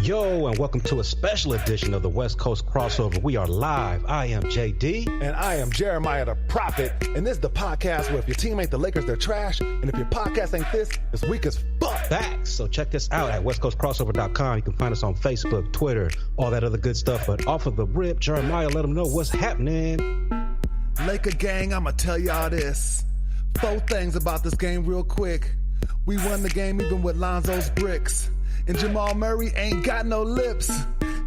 Yo, and welcome to a special edition of the West Coast Crossover. We are live. I am JD. And I am Jeremiah the Prophet. And this is the podcast where if your team ain't the Lakers, they're trash. And if your podcast ain't this, it's weak as fuck. Facts. So check this out at westcoastcrossover.com. You can find us on Facebook, Twitter, all that other good stuff. But off of the rip, Jeremiah, let them know what's happening. Laker gang, I'ma tell y'all this. 4 things about this game real quick. We won the game even with Lonzo's bricks. And Jamal Murray ain't got no lips.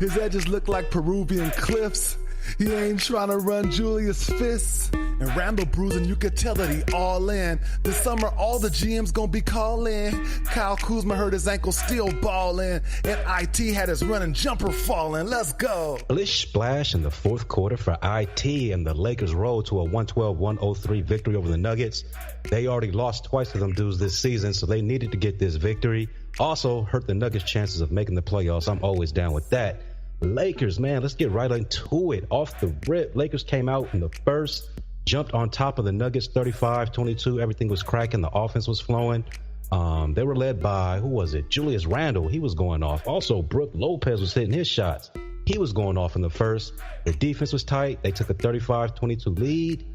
His edges look like Peruvian cliffs. He ain't trying to run Julius fists. And Randall bruising, you could tell that he all in. This summer, all the GMs gonna be calling. Kyle Kuzma hurt his ankle, still balling. And IT had his running jumper falling. Let's go. Splish splash in the fourth quarter for IT, and the Lakers roll to a 112-103 victory over the Nuggets. They already lost twice to them dudes this season, so they needed to get this victory. Also hurt the Nuggets' chances of making the playoffs. I'm always down with that. Lakers, man, let's get right into it. Off the rip, Lakers came out in the first, jumped on top of the Nuggets 35-22. Everything was cracking. The offense was flowing. They were led by, who was it? Julius Randle. He was going off. Also, Brook Lopez was hitting his shots. He was going off in the first. The defense was tight. They took a 35-22 lead.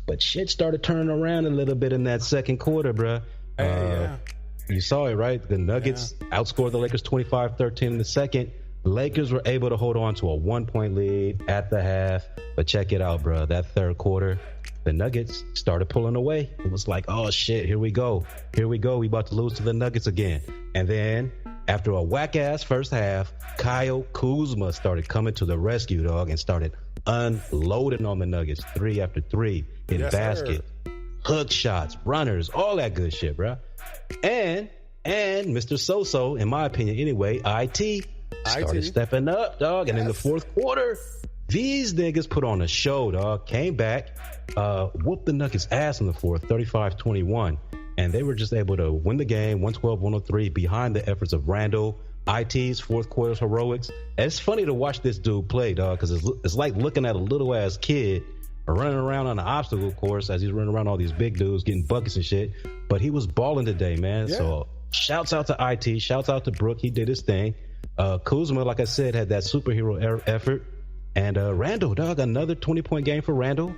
But shit started turning around a little bit in that second quarter, bruh. Yeah. You saw it, right? The Nuggets outscored the Lakers 25-13 in the second. The Lakers were able to hold on to a 1-point lead at the half. But check it out, bro. That third quarter, the Nuggets started pulling away. It was like, oh, shit, here we go. Here we go. We about to lose to the Nuggets again. And then after a whack-ass first half, Kyle Kuzma started coming to the rescue, dog, and started unloading on the Nuggets 3 after 3 in basket, hook shots, runners, all that good shit, bro. And Mr. So-So, in my opinion anyway, IT started stepping up, dog. And in the fourth quarter, these niggas put on a show, dog. Came back, whooped the Nuggets' ass in the fourth, 35-21. And they were just able to win the game, 112-103, behind the efforts of Randall. IT's fourth quarter's heroics. And it's funny to watch this dude play, dog, because it's like looking at a little-ass kid running around on an obstacle course as he's running around all these big dudes getting buckets and shit. But he was balling today, man. Yeah. So shouts out to IT. Shouts out to Brook. He did his thing. Kuzma, like I said, had that superhero effort. And Randall, dog, another 20-point game for Randall.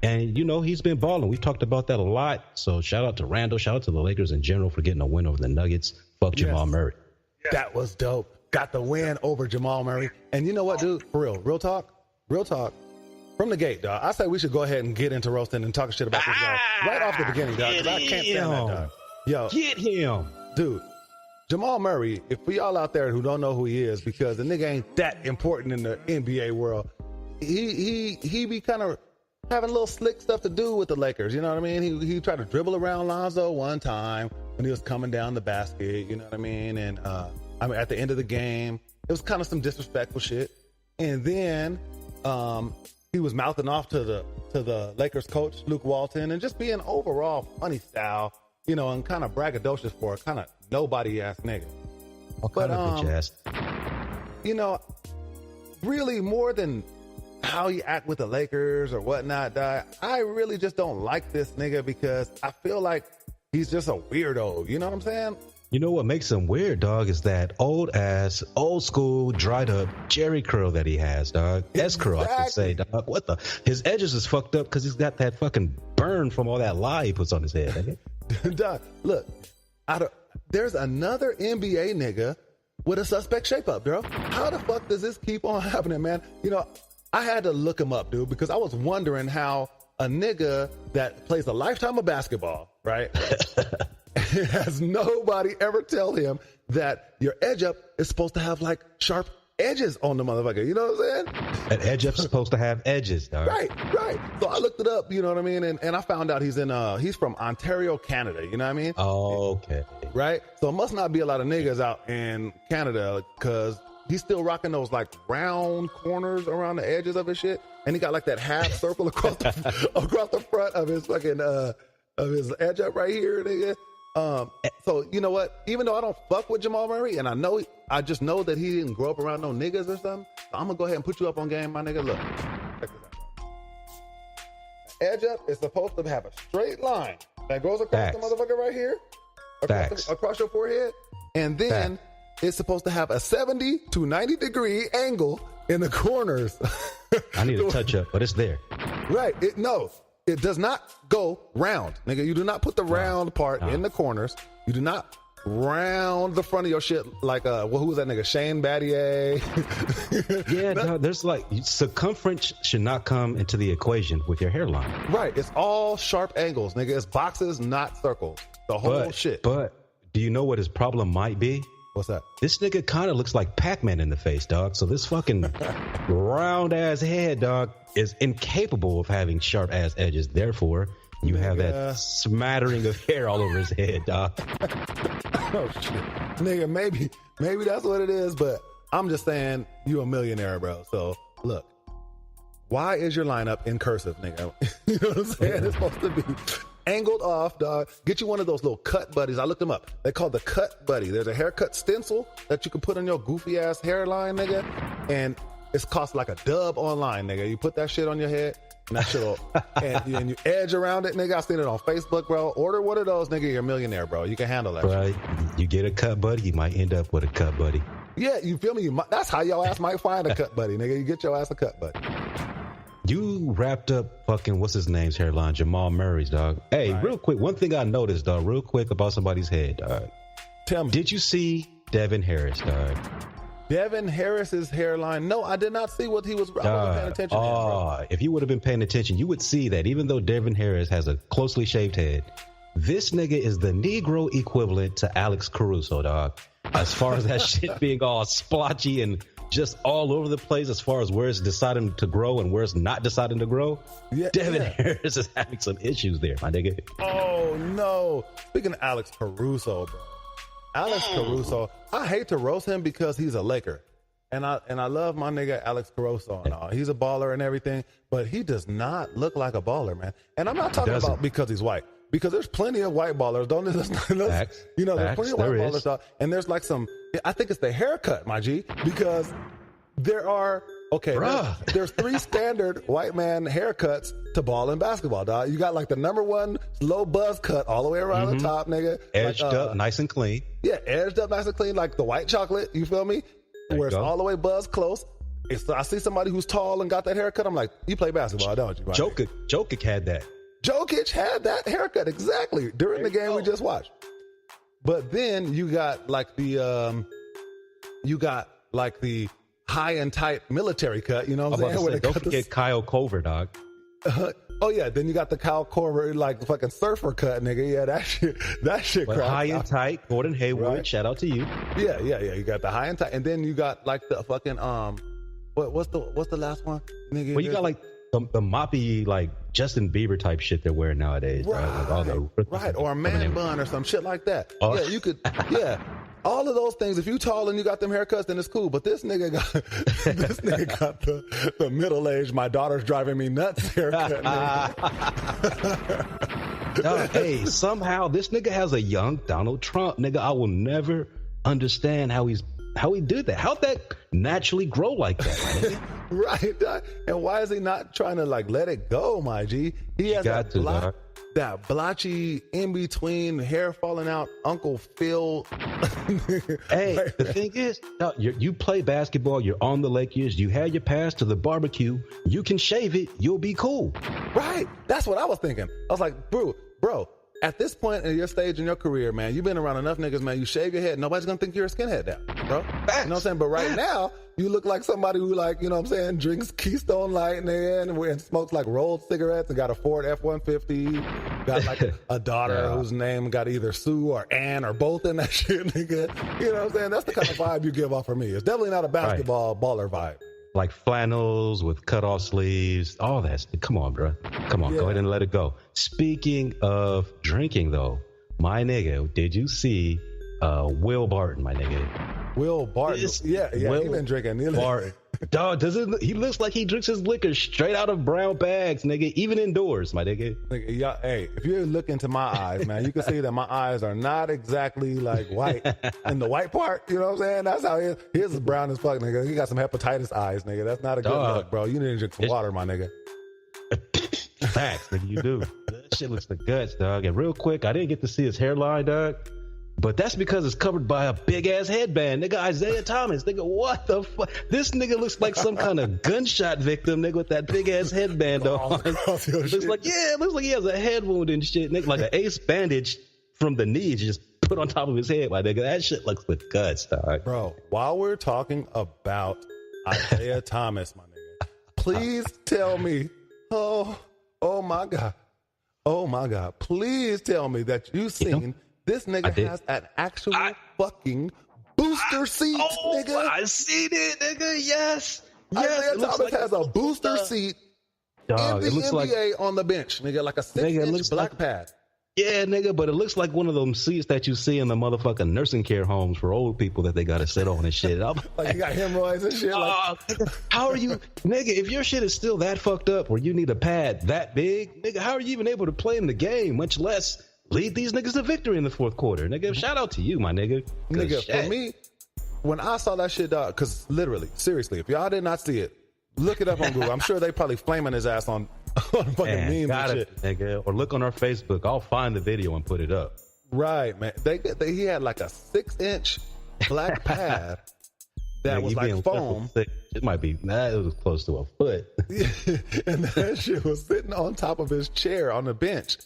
And, you know, he's been balling. We've talked about that a lot. So shout out to Randall. Shout out to the Lakers in general for getting a win over the Nuggets. Fuck Jamal Murray. That was dope. Got the win over Jamal Murray. And you know what, dude? For real talk. From the gate, dog. I say we should go ahead and get into roasting and talking shit about this guy right off the beginning, dog. Because I can't stand that, dog. Yo, get him, dude. Jamal Murray. If for y'all out there who don't know who he is, because the nigga ain't that important in the NBA world, he be kind of having little slick stuff to do with the Lakers. You know what I mean? He tried to dribble around Lonzo one time when he was coming down the basket. You know what I mean? And at the end of the game, it was kind of some disrespectful shit. And then he was mouthing off to the Lakers coach, Luke Walton, and just being overall funny style, you know, and kind of braggadocious for a kind of nobody-ass nigga. What kind of bitch ass? You know, really more than how he act with the Lakers or whatnot, dog, I really just don't like this nigga because I feel like he's just a weirdo. You know what I'm saying? You know what makes him weird, dog, is that old school, dried up Jerry curl that he has, dog. S-curl, I should say, dog. What the? His edges is fucked up because he's got that fucking burn from all that lye he puts on his head. Dog, look, there's another NBA nigga with a suspect shape up, bro. How the fuck does this keep on happening, man? You know, I had to look him up, dude, because I was wondering how a nigga that plays a lifetime of basketball, right? Has nobody ever tell him that your edge up is supposed to have like sharp edges on the motherfucker. You know what I'm saying? An edge up's supposed to have edges, dog. Right. So I looked it up, you know what I mean? And I found out he's from Ontario, Canada. You know what I mean? Oh, okay. Right? So it must not be a lot of niggas out in Canada because he's still rocking those like round corners around the edges of his shit. And he got like that half circle across the front of his fucking, of his edge up right here, nigga. So you know what? Even though I don't fuck with Jamal Murray, and I just know that he didn't grow up around no niggas or something, so I'm gonna go ahead and put you up on game, my nigga. Look, check this out. Edge up is supposed to have a straight line that goes across the motherfucker right here, across your forehead, and then it's supposed to have a 70 to 90 degree angle in the corners. I need a touch up, but it's there. Right. It does not go round. Nigga, you do not put the round part in the corners. You do not round the front of your shit like who was that nigga? Shane Battier. Yeah, no, there's like circumference should not come into the equation with your hairline. Right. It's all sharp angles, nigga. It's boxes, not circles. The whole shit. But do you know what his problem might be? What's that? This nigga kind of looks like Pac-Man in the face, dog. So this fucking round ass head, dog, is incapable of having sharp ass edges. Therefore, you have that smattering of hair all over his head, dog. Oh shit, nigga. Maybe that's what it is. But I'm just saying, you a millionaire, bro. So look, why is your lineup in cursive, nigga? You know what I'm saying? It's supposed to be angled off, dog. Get you one of those little cut buddies. I looked them up. They're called the Cut Buddy. There's a haircut stencil that you can put on your goofy ass hairline, nigga, and it's cost like a dub online, nigga. You put that shit on your head, and that shit will, and you edge around it, nigga. I've seen it on Facebook, bro. Order one of those, nigga. You're a millionaire, bro. You can handle that. Right. Shit. You get a cut buddy, you might end up with a cut buddy. Yeah, you feel me? That's how your ass might find a cut buddy, nigga. You get your ass a cut buddy. You wrapped up fucking what's his name's hairline, Jamal Murray's, dog. Hey, right. Real quick, one thing I noticed, dog, real quick about somebody's head, dog. Tell me. Did you see Devin Harris, dog? Devin Harris's hairline? No, I did not see what he was. I wasn't paying attention. If you would have been paying attention, you would see that even though Devin Harris has a closely shaved head, this nigga is the Negro equivalent to Alex Caruso, dog. As far as that shit being all splotchy and just all over the place, as far as where it's deciding to grow and where it's not deciding to grow, Devin Harris is having some issues there, my nigga. Oh no! Speaking of Alex Caruso, bro. Alex Caruso, I hate to roast him because he's a Laker. And I love my nigga Alex Caruso and all. He's a baller and everything, but he does not look like a baller, man. And I'm not talking about because he's white. Because there's plenty of white ballers, don't there? There's plenty of white ballers, dog. And there's like I think it's the haircut, my G, because there are, there's 3 standard white man haircuts to ball in basketball, dog. You got like the number 1 low buzz cut all the way around the top, nigga. Edged up, nice and clean. Yeah, edged up, nice and clean, like the white chocolate, you feel me? Where it's all the way buzzed close. I see somebody who's tall and got that haircut, I'm like, you play basketball, don't you? Right? Jokic had that. Jokic had that haircut exactly during the game we just watched. But then you got like the high and tight military cut, you know what I'm saying? Don't forget Kyle Korver, dog. Then you got the Kyle Korver like fucking surfer cut, nigga. Yeah, that shit crap. High and tight, Gordon Hayward, right? Shout out to you. Yeah. You got the high and tight, and then you got like the fucking what's the last one, nigga? Well, you got like the moppy like Justin Bieber type shit they're wearing nowadays, right? Or a man bun or some shit like that. Yeah, you could, all of those things. If you tall and you got them haircuts, then it's cool. But this nigga got the middle aged, my daughter's driving me nuts haircut. Hey, somehow this nigga has a young Donald Trump, nigga. I will never understand how he did that. How'd that naturally grow like that? Right. And why is he not trying to like let it go, my G? He has that blotchy in between hair falling out Uncle Phil. Hey, the thing is, you play basketball, you're on the Lakers, you had your pass to the barbecue, you can shave it, you'll be cool. Right. That's what I was thinking. I was like, bro, at this point in your stage in your career, man, you've been around enough niggas, man. You shave your head, nobody's gonna think you're a skinhead now, bro. Facts. You know what I'm saying? But right now, you look like somebody who, like, you know what I'm saying, drinks Keystone Light and smokes like rolled cigarettes and got a Ford F-150, got like a daughter whose name got either Sue or Ann or both in that shit, nigga. You know what I'm saying? That's the kind of vibe you give off for me. It's definitely not a basketball baller vibe. Like flannels with cut-off sleeves, all that. Come on, bro. Come on, go ahead and let it go. Speaking of drinking, though, my nigga, did you see Will Barton, my nigga? Will Barton? He's been drinking. Barton. Dog, he looks like he drinks his liquor straight out of brown bags, nigga, even indoors, my nigga. Nigga, hey, if you look into my eyes, man, you can see that my eyes are not exactly like white in the white part, you know what I'm saying? That's how his is brown as fuck, nigga. He got some hepatitis eyes, nigga. That's not a good look, bro. You need to drink some water, my nigga. Facts, nigga, you do. That shit looks the guts, dog. And real quick, I didn't get to see his hairline, dog. But that's because it's covered by a big-ass headband. Nigga, Isaiah Thomas. Nigga, what the fuck? This nigga looks like some kind of gunshot victim, nigga, with that big-ass headband on. Looks like he has a head wound and shit, nigga, like an ace bandage from the knee just put on top of his head, my nigga. That shit looks with guts, dog. Bro, while we're talking about Isaiah Thomas, my nigga, please tell me, oh my God, please tell me that you've seen this nigga has an actual fucking booster seat, nigga. I seen it, nigga. Yes. Isaiah Thomas has a booster seat in the NBA on the bench, nigga, like a 6-inch black pad. Yeah, nigga, but it looks like one of them seats that you see in the motherfucking nursing care homes for old people that they got to sit on and shit. Like you got hemorrhoids and shit. How are you, nigga, if your shit is still that fucked up where you need a pad that big, nigga, how are you even able to play in the game, much less lead these niggas to victory in the fourth quarter? Nigga, shout out to you, my nigga. Nigga, for me, when I saw that shit, dog, because literally, seriously, if y'all did not see it, look it up on Google. I'm sure they probably flaming his ass on fucking memes and shit. Nigga. Or look on our Facebook. I'll find the video and put it up. Right, man. He had like a 6-inch black pad that was like foam. It might be, it was close to a foot. And that shit was sitting on top of his chair on the bench.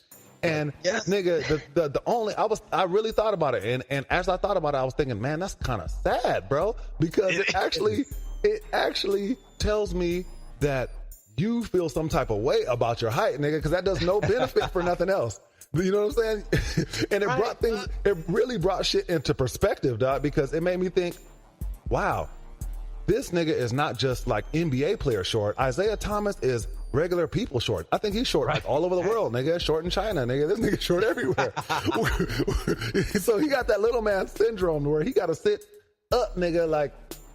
And nigga, the only I really thought about it, and as I thought about it, I was thinking, man, that's kind of sad, bro, because it actually tells me that you feel some type of way about your height, nigga, because that does no benefit for nothing else. You know what I'm saying? And it really brought shit into perspective, dog, because it made me think, wow, this nigga is not just like NBA player short. Isaiah Thomas is regular people short. I think he's short like all over the world, nigga. Short in China, nigga. This nigga short everywhere. So he got that little man syndrome where he got to sit up, nigga, like,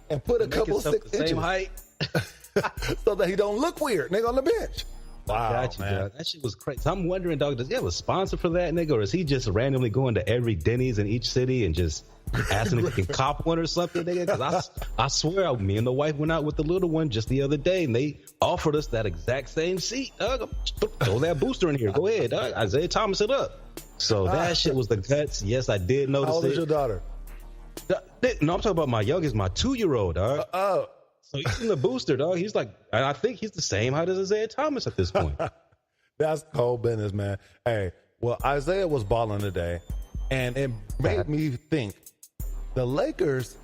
and put a couple 6 inches. Same height. So that he don't look weird, nigga, on the bench. Wow, got you, man. Dog. That shit was crazy. So I'm wondering, dog, does he have a sponsor for that, nigga? Or is he just randomly going to every Denny's in each city and just asking if he can cop one or something, nigga? Because I swear, me and the wife went out with the little one just the other day, and they offered us that exact same seat. Dog, throw that booster in here. Go ahead, dog. Isaiah Thomas it up. So that shit was the guts. Yes, I did notice it. How old is your daughter? No, I'm talking about my youngest, my 2-year-old, dog. So he's in the booster, dog. He's like, I think he's the same height as Isaiah Thomas at this point. That's cold business, man. Hey, well, Isaiah was balling today, and it made me think the Lakers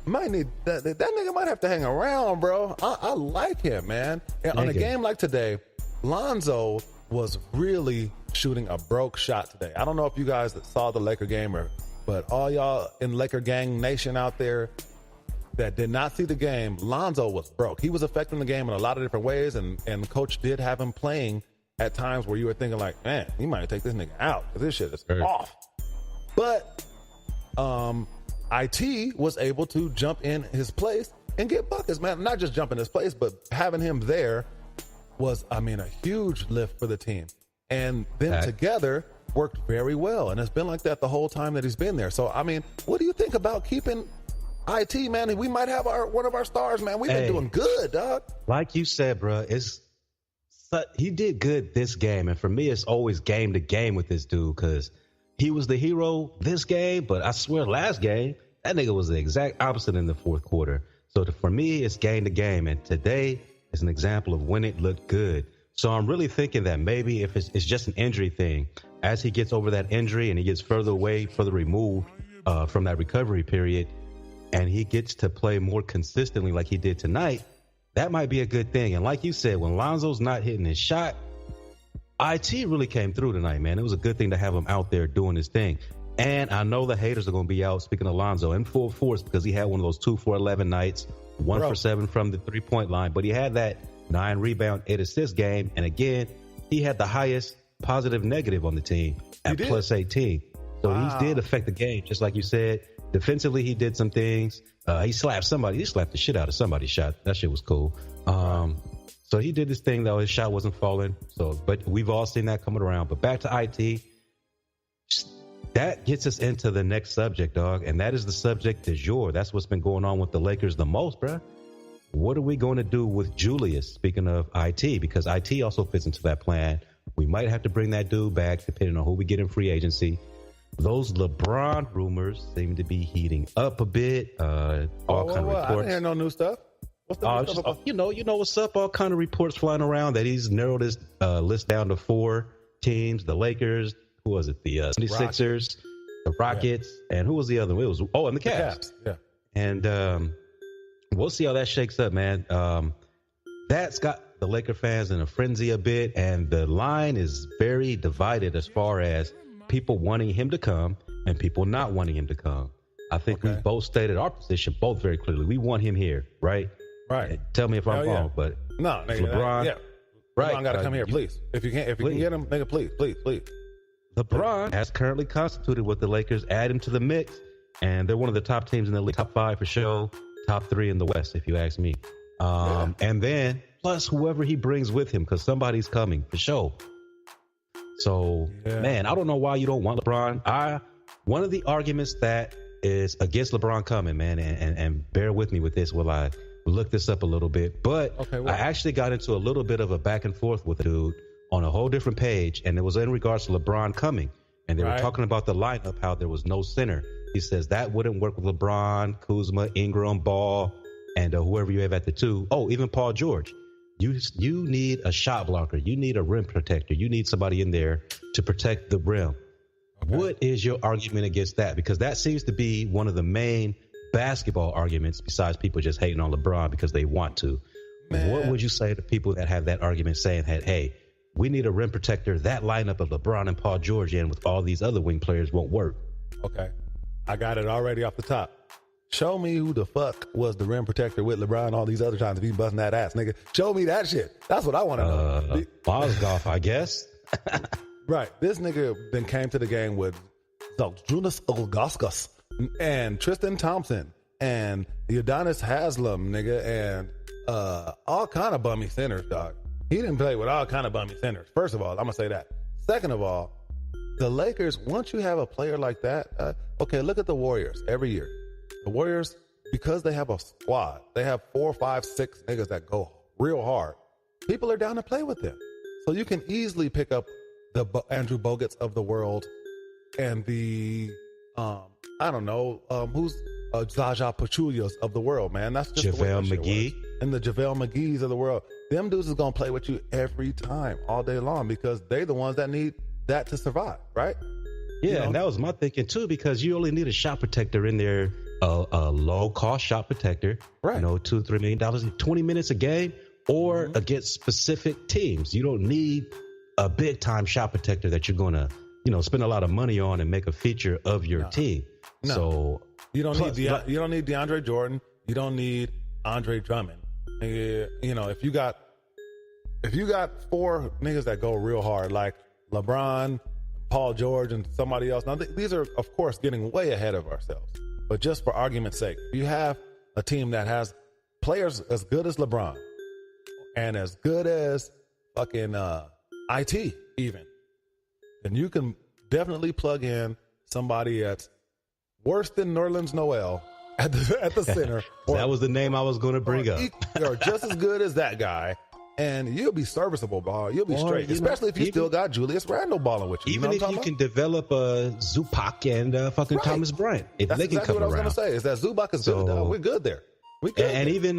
might need that nigga might have to hang around, bro. I like him, man. And on a game like today, Lonzo was really shooting a broke shot today. I don't know if you guys saw the Laker game, but all y'all in Laker gang nation out there that did not see the game, Lonzo was broke. He was affecting the game in a lot of different ways, and coach did have him playing at times where you were thinking like, man, he might take this nigga out because this shit is off. But IT was able to jump in his place and get buckets, man. Not just jump in his place, but having him there was, a huge lift for the team. And them together worked very well, and it's been like that the whole time that he's been there. So, what do you think about keeping IT, man? We might have one of our stars, man. We've been doing good, dog. Like you said, bro, he did good this game. And for me, it's always game to game with this dude because he was the hero this game. But I swear last game, that nigga was the exact opposite in the fourth quarter. So for me, it's game to game. And today is an example of when it looked good. So I'm really thinking that maybe if it's just an injury thing, as he gets over that injury and he gets further removed from that recovery period, and he gets to play more consistently like he did tonight, that might be a good thing. And like you said, when Lonzo's not hitting his shot, IT really came through tonight, man. It was a good thing to have him out there doing his thing. And I know the haters are going to be out, speaking of Lonzo, in full force because he had one of those 2 for 11 nights, 1 for 7 from the 3-point line. But he had that 9 rebound, 8 assist game. And again, he had the highest positive negative on the team at plus 18. So he did affect the game, just like you said. Defensively, he did some things. He slapped the shit out of somebody's shot. That shit was cool. So he did this thing, though. His shot wasn't falling. But we've all seen that coming around. But back to IT, that gets us into the next subject, dog. And that is the subject du jour. That's what's been going on with the Lakers the most, bro. What are we going to do with Julius, speaking of IT? Because IT also fits into that plan. We might have to bring that dude back, depending on who we get in free agency. those LeBron rumors seem to be heating up a bit. All kind of reports. I didn't hear no new stuff. What's the new stuff about? You know what's up? All kind of reports flying around that he's narrowed his list down to 4 teams: the Lakers, who was it? The 76ers, the Rockets, and who was the other one? It was and the Cavs. Yeah. And we'll see how that shakes up, man. That's got the Laker fans in a frenzy a bit, and the line is very divided as far as people wanting him to come and people not wanting him to come. I think we both stated our position both very clearly. We want him here, right? Right. And tell me if I'm wrong, but no, nigga, LeBron, right? LeBron got to come here, please. If you can get him, nigga, please. LeBron has currently constituted with the Lakers. Add him to the mix, and they're one of the top teams in the league, top 5 for sure, top 3 in the West, if you ask me. And then plus whoever he brings with him, because somebody's coming for sure. So, man, I don't know why you don't want LeBron. One of the arguments that is against LeBron coming, man, and bear with me with this while I look this up a little bit. But I actually got into a little bit of a back and forth with a dude on a whole different page, and it was in regards to LeBron coming. And they were talking about the lineup, how there was no center. He says that wouldn't work with LeBron, Kuzma, Ingram, Ball, and whoever you have at the 2. Oh, even Paul George. You need a shot blocker. You need a rim protector. You need somebody in there to protect the rim. Okay. What is your argument against that? Because that seems to be one of the main basketball arguments, besides people just hating on LeBron because they want to. Man. What would you say to people that have that argument saying that, hey, we need a rim protector? That lineup of LeBron and Paul George and with all these other wing players won't work. Okay. I got it already off the top. Show me who the fuck was the rim protector with LeBron all these other times if he's busting that ass, nigga. Show me that shit. That's what I want to know. Bosgoff, I guess. Right. This nigga then came to the game with Jonas Ilgauskas and Tristan Thompson and Udonis Haslem, nigga, and all kind of bummy centers, dog. He didn't play with all kind of bummy centers. First of all, I'm going to say that. Second of all, the Lakers, once you have a player like that, okay, look at the Warriors every year. The Warriors, because they have a squad, they have 4, 5, 6 niggas that go real hard. People are down to play with them. So you can easily pick up the Andrew Bogut's of the world and the, I don't know, who's Zaza Pachulias of the world, man. That's just JaVale McGee. And the JaVale McGee's of the world. Them dudes is going to play with you every time, all day long, because they're the ones that need that to survive, right? Yeah, and that was my thinking too, because you only need a shot protector in there, a low-cost shot protector, right? $2-3 million, 20 minutes a game, or against specific teams. You don't need a big-time shot protector that you're going to, spend a lot of money on and make a feature of your team. No. So you don't need DeAndre Jordan. You don't need Andre Drummond. If you got 4 niggas that go real hard, like LeBron, Paul George, and somebody else. Now, these are, of course, getting way ahead of ourselves. But just for argument's sake, if you have a team that has players as good as LeBron and as good as fucking IT even, then you can definitely plug in somebody that's worse than Nerlens Noel at the center. That was the name I was going to bring up. Or just as good as that guy. And you'll be serviceable, ball. You'll be straight, especially if you still got Julius Randle balling with you. Even if you can develop Zubac and fucking Thomas Bryant, if that's they can exactly come what around. I was going to say is that Zubac is good. Dog. We're good there. And even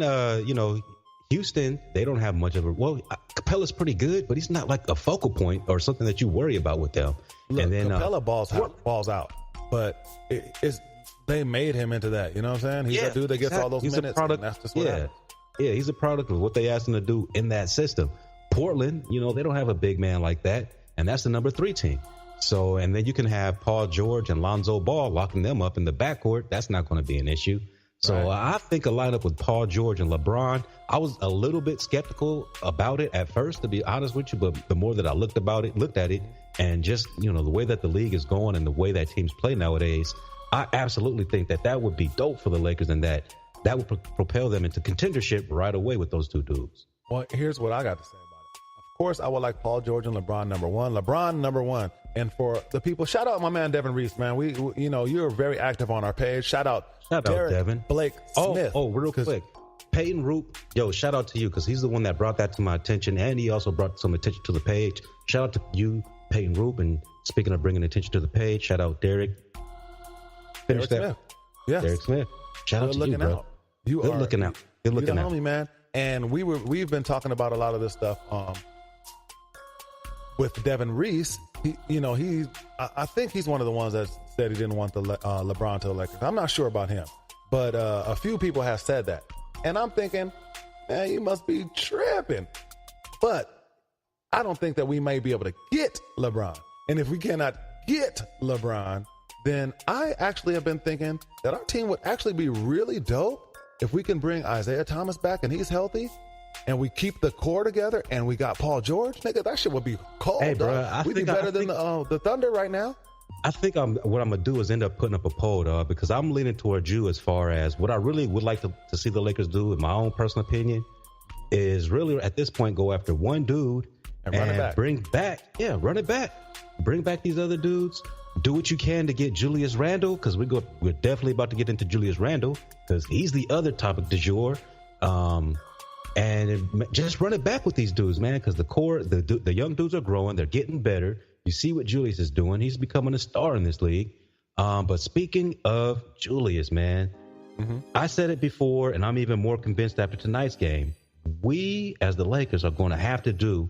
Houston, they don't have much of a. Well, Capella's pretty good, but he's not like a focal point or something that you worry about with them. Look, and then Capella balls out, but they made him into that. You know what I'm saying? He's that dude that gets all those minutes. And that's just what happens. Yeah, he's a product of what they asked him to do in that system. Portland, they don't have a big man like that, and that's the number 3 team. So, and then you can have Paul George and Lonzo Ball locking them up in the backcourt. That's not going to be an issue. So I think a lineup with Paul George and LeBron, I was a little bit skeptical about it at first, to be honest with you. But the more that I looked at it, and just, the way that the league is going and the way that teams play nowadays, I absolutely think that would be dope for the Lakers, and that would propel them into contendership right away with those 2 dudes. Well, here's what I got to say about it. Of course, I would like Paul George and LeBron number 1. LeBron number 1. And for the people, shout out my man Devin Reese, man. We you're very active on our page. Shout out Devin. Blake Smith. Oh, real quick. Peyton Roop, shout out to you, because he's the one that brought that to my attention, and he also brought some attention to the page. Shout out to you, Peyton Roop. And speaking of bringing attention to the page, shout out Derek. Finish that. Smith. Yes. Derek Smith. Shout out to you, bro. You Good are looking out. Good looking the out. homie, man. And we've been talking about a lot of this stuff with Devin Reese. I think he's one of the ones that said he didn't want the LeBron to the Lakers. I'm not sure about him, but a few people have said that, and I'm thinking, man, you must be tripping. But I don't think that we may be able to get LeBron, and if we cannot get LeBron, then I actually have been thinking that our team would actually be really dope if we can bring Isaiah Thomas back and he's healthy, and we keep the core together, and we got Paul George, nigga, that shit would be cold. Hey, bro, we'd be better than the Thunder right now. I think what I'm gonna do is end up putting up a poll, dog, because I'm leaning towards you as far as what I really would like to see the Lakers do, in my own personal opinion, is really at this point go after one dude and run it back. Run it back. Bring back these other dudes. Do what you can to get Julius Randle, because we're definitely about to get into Julius Randle, because he's the other topic du jour. And just run it back with these dudes, man, because the core, the young dudes are growing. They're getting better. You see what Julius is doing. He's becoming a star in this league. But speaking of Julius, man, I said it before, and I'm even more convinced after tonight's game. We, as the Lakers, are going to have to do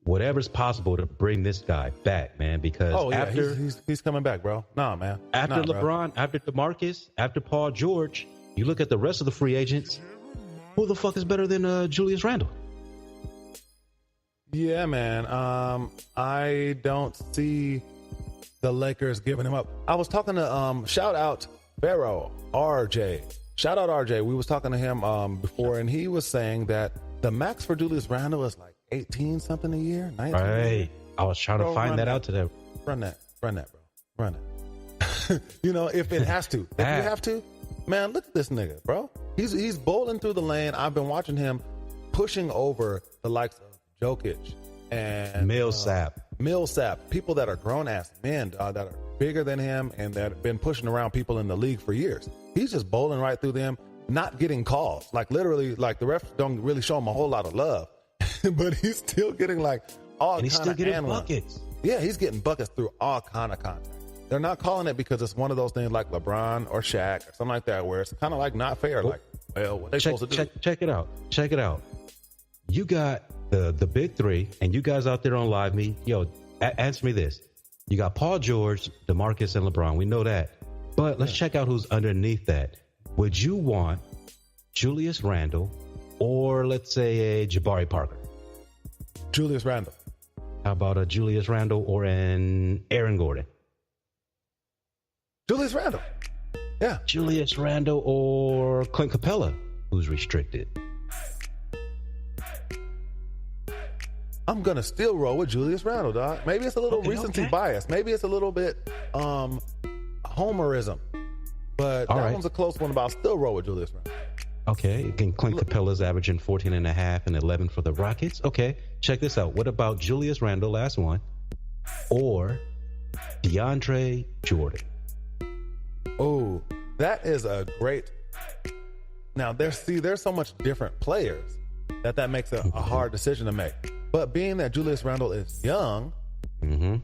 whatever's possible to bring this guy back, man, because he's coming back, bro. Nah, man. After LeBron, after DeMarcus, after Paul George, you look at the rest of the free agents, who the fuck is better than Julius Randle? Yeah, man. I don't see the Lakers giving him up. I was talking to shout out Pharaoh, RJ. Shout out RJ. We was talking to him before, and he was saying that the max for Julius Randle is like 18 something a year, 19. Right. I was trying to find that out today. Run that, bro. Run it. If it has to, if you have to, man, look at this nigga, bro. He's bowling through the lane. I've been watching him pushing over the likes of Jokic and Millsap, people that are grown ass men that are bigger than him and that have been pushing around people in the league for years. He's just bowling right through them, not getting calls. Like literally, like the refs don't really show him a whole lot of love, but he's still getting like all kind of still getting buckets. Yeah, he's getting buckets through all kind of contact. They're not calling it because it's one of those things like LeBron or Shaq or something like that, where it's kind of like not fair. Like, well, what they supposed to do? Check it out. Check it out. You got the big three, and you guys out there on Live Me, answer me this. You got Paul George, DeMarcus, and LeBron. We know that. But let's check out who's underneath that. Would you want Julius Randle or, let's say, a Jabari Parker? Julius Randle. How about a Julius Randle or an Aaron Gordon? Julius Randle. Yeah. Julius Randle or Clint Capella, who's restricted. I'm going to still roll with Julius Randle, dog. Maybe it's a little recency bias. Maybe it's a little bit homerism. But that one's a close one, but I'll still roll with Julius Randle. Okay. Again, Clint Capella's averaging 14 and a half and 11 for the Rockets. Okay. Check this out. What about Julius Randle, last one, or DeAndre Jordan? Oh, that is a great. Now, there's so much different players that makes a hard decision to make. But being that Julius Randle is young, DeAndre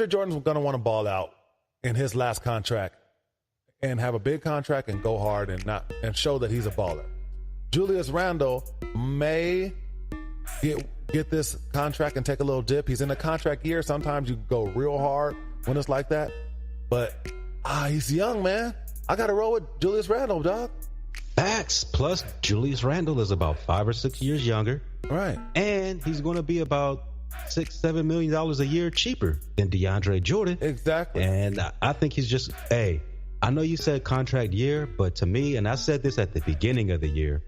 Jordan's going to want to ball out in his last contract and have a big contract and go hard and show that he's a baller. Julius Randle may get this contract and take a little dip. He's in a contract year. Sometimes you go real hard when it's like that. But he's young, man. I got to roll with Julius Randle, dog. Facts. Plus, Julius Randle is about 5 or 6 years younger. Right. And he's going to be about $6-7 million a year cheaper than DeAndre Jordan. Exactly. And I think he's just, I know you said contract year, but to me, and I said this at the beginning of the year,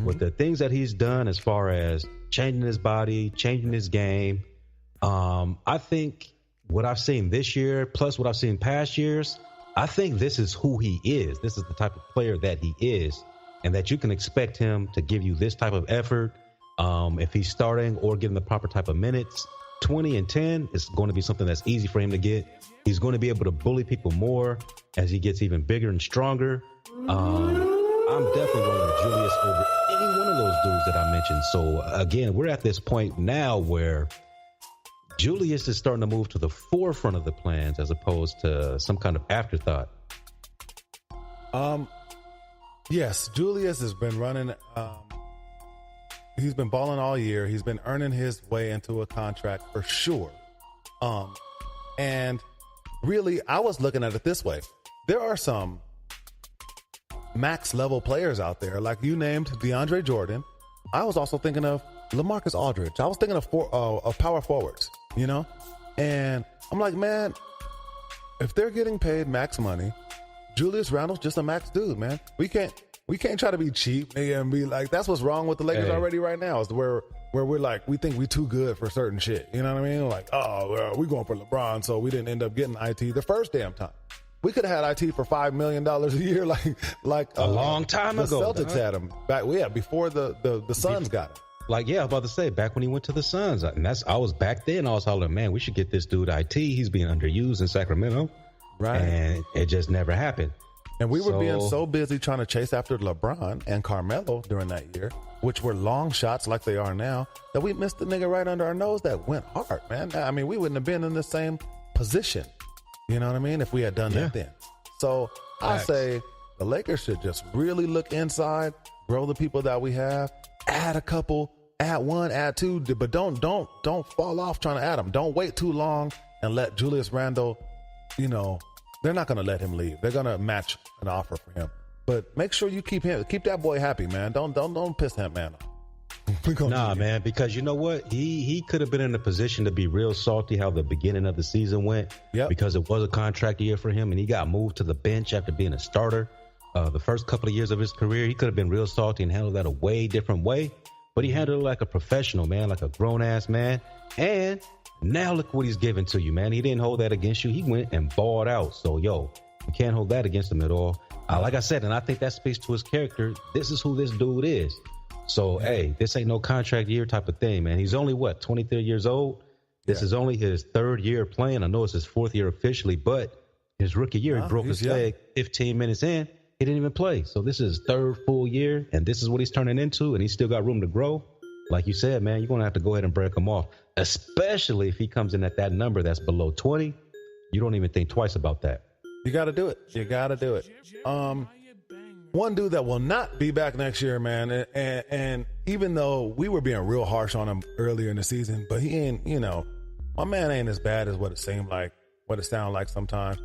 with the things that he's done as far as changing his body, changing his game, I think what I've seen this year, plus what I've seen past years, I think this is who he is. This is the type of player that he is, and that you can expect him to give you this type of effort. If he's starting or getting the proper type of minutes, 20 and 10 is going to be something that's easy for him to get. He's going to be able to bully people more as he gets even bigger and stronger. I'm definitely going with Julius over any one of those dudes that I mentioned. So again, we're at this point now where Julius is starting to move to the forefront of the plans as opposed to some kind of afterthought. Yes, Julius has been running. He's been balling all year. He's been earning his way into a contract for sure. And really, I was looking at it this way. There are some max level players out there, like you named DeAndre Jordan. I was also thinking of LaMarcus Aldridge. I was thinking of power forwards, you know? And I'm like, man, if they're getting paid max money, Julius Randle's just a max dude, man. We can't try to be cheap and be like, that's what's wrong with the Lakers already right now, is where we're like, we think we too good for certain shit. You know what I mean? Like, oh, well, we going for LeBron, so we didn't end up getting IT the first damn time. We could have had IT for $5 million a year, like a long time the ago. Celtics had him back, before the Suns got him. Like, yeah, I was about to say, back when he went to the Suns, and I was back then. I was hollering, man, we should get this dude IT. He's being underused in Sacramento, right? And it just never happened. And we were being so busy trying to chase after LeBron and Carmelo during that year, which were long shots like they are now, that we missed the nigga right under our nose that went hard, man. I mean, we wouldn't have been in the same position, you know what I mean, if we had done that then. So I say the Lakers should just really look inside, grow the people that we have, add a couple, add one, add two, but don't fall off trying to add them. Don't wait too long and let Julius Randle, they're not going to let him leave. They're going to match an offer for him. But make sure you keep that boy happy, man. Don't piss that man off. Nah, man, because you know what? He could have been in a position to be real salty how the beginning of the season went. Yep. Because it was a contract year for him, and he got moved to the bench after being a starter. The first couple of years of his career, he could have been real salty and handled that a way different way. But he handled it like a professional, man, like a grown-ass man. And now look what he's giving to you, man. He didn't hold that against you. He went and balled out. So, you can't hold that against him at all. Like I said, and I think that speaks to his character. This is who this dude is. So, hey, this ain't no contract year type of thing, man. He's only, 23 years old? This is only his third year playing. I know it's his fourth year officially, but his rookie year, he broke his leg 15 minutes in. He didn't even play. So this is his third full year, and this is what he's turning into, and he's still got room to grow. Like you said, man, you're going to have to go ahead and break him off, especially if he comes in at that number that's below 20. You don't even think twice about that. You got to do it. One dude that will not be back next year, man, and even though we were being real harsh on him earlier in the season, but he ain't, my man ain't as bad as what it seemed like, what it sounded like sometimes.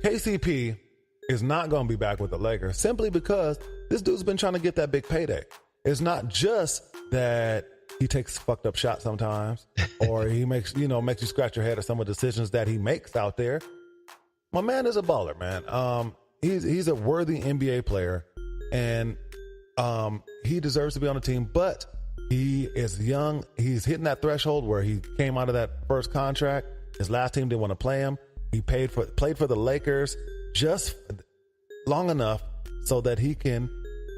KCP is not going to be back with the Lakers simply because this dude's been trying to get that big payday. It's not just that he takes fucked up shots sometimes or he makes you scratch your head at some of the decisions that he makes out there. My man is a baller, man. He's a worthy NBA player, and he deserves to be on the team, but he is young. He's hitting that threshold where he came out of that first contract. His last team didn't want to play him. He played for the Lakers just long enough so that he can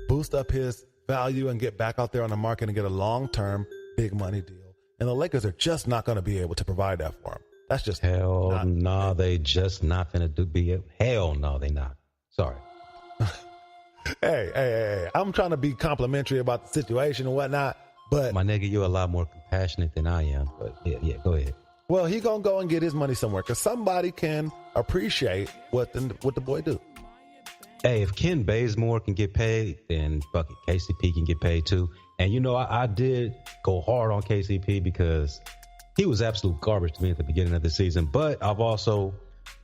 boost up his value and get back out there on the market and get a long-term big money deal. And the Lakers are just not going to be able to provide that for him. That's just they just not going to be it. Hell no, they not. Sorry. Hey, I'm trying to be complimentary about the situation and whatnot, but my nigga, you're a lot more compassionate than I am. But yeah, go ahead. Well, he gonna go and get his money somewhere because somebody can appreciate what the boy do. Hey, if Ken Bazemore can get paid, then fuck it, KCP can get paid too. And I did go hard on KCP because he was absolute garbage to me at the beginning of the season. But I've also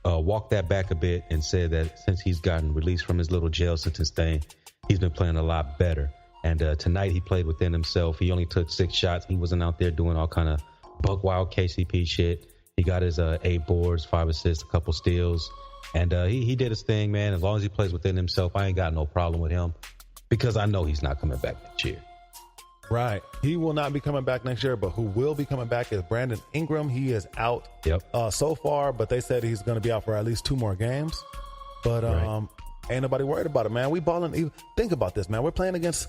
walked that back a bit and said that since he's gotten released from his little jail sentence thing, he's been playing a lot better. And tonight he played within himself. He only took 6 shots. He wasn't out there doing all kind of buck wild KCP shit. He got his 8 boards, 5 assists, a couple steals. And he did his thing, man. As long as he plays within himself, I ain't got no problem with him because I know he's not coming back next year. Right. He will not be coming back next year, but who will be coming back is Brandon Ingram. He is out so far, but they said he's going to be out for at least 2 more games. But ain't nobody worried about it, man. We balling. Think about this, man. We're playing against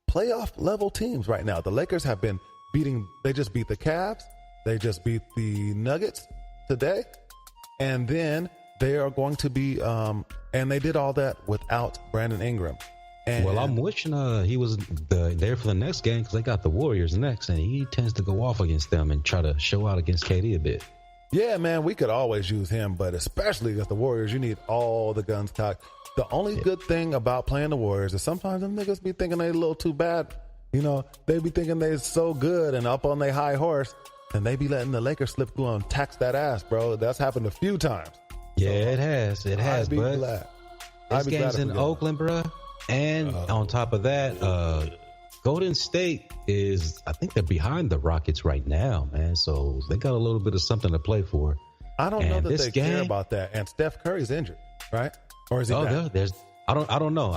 playoff level teams right now. The Lakers have been they just beat the Cavs. They just beat the Nuggets today. And then they are going to be, and they did all that without Brandon Ingram. Well, I'm wishing he was there for the next game because they got the Warriors next, and he tends to go off against them and try to show out against KD a bit. Yeah, man, we could always use him, but especially against the Warriors, you need all the guns cocked. The only good thing about playing the Warriors is sometimes them niggas be thinking they a little too bad. You know, they be thinking they so good and up on their high horse, and they be letting the Lakers slip through and tax that ass, bro. That's happened a few times. Yeah, it has. It has, I'd be but glad. this game's in Oakland, bro. And on top of that, Golden State I think they're behind the Rockets right now, man. So they got a little bit of something to play for. I don't know that they care about that. And Steph Curry's injured, right? Or is he back? I don't know.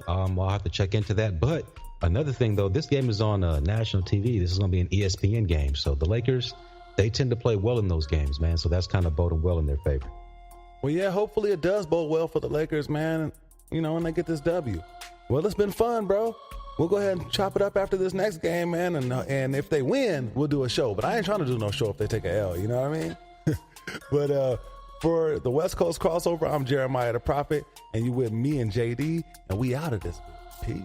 I'll have to check into that. But another thing, though, this game is on national TV. This is going to be an ESPN game. So the Lakers, they tend to play well in those games, man. So that's kind of boding well in their favor. Well, yeah, hopefully it does bode well for the Lakers, man. You know, when they get this W. Well, it's been fun, bro. We'll go ahead and chop it up after this next game, man. And if they win, we'll do a show. But I ain't trying to do no show if they take a L. You know what I mean? But for the West Coast crossover, I'm Jeremiah the Prophet, and you with me and JD, and we out of this. Peace.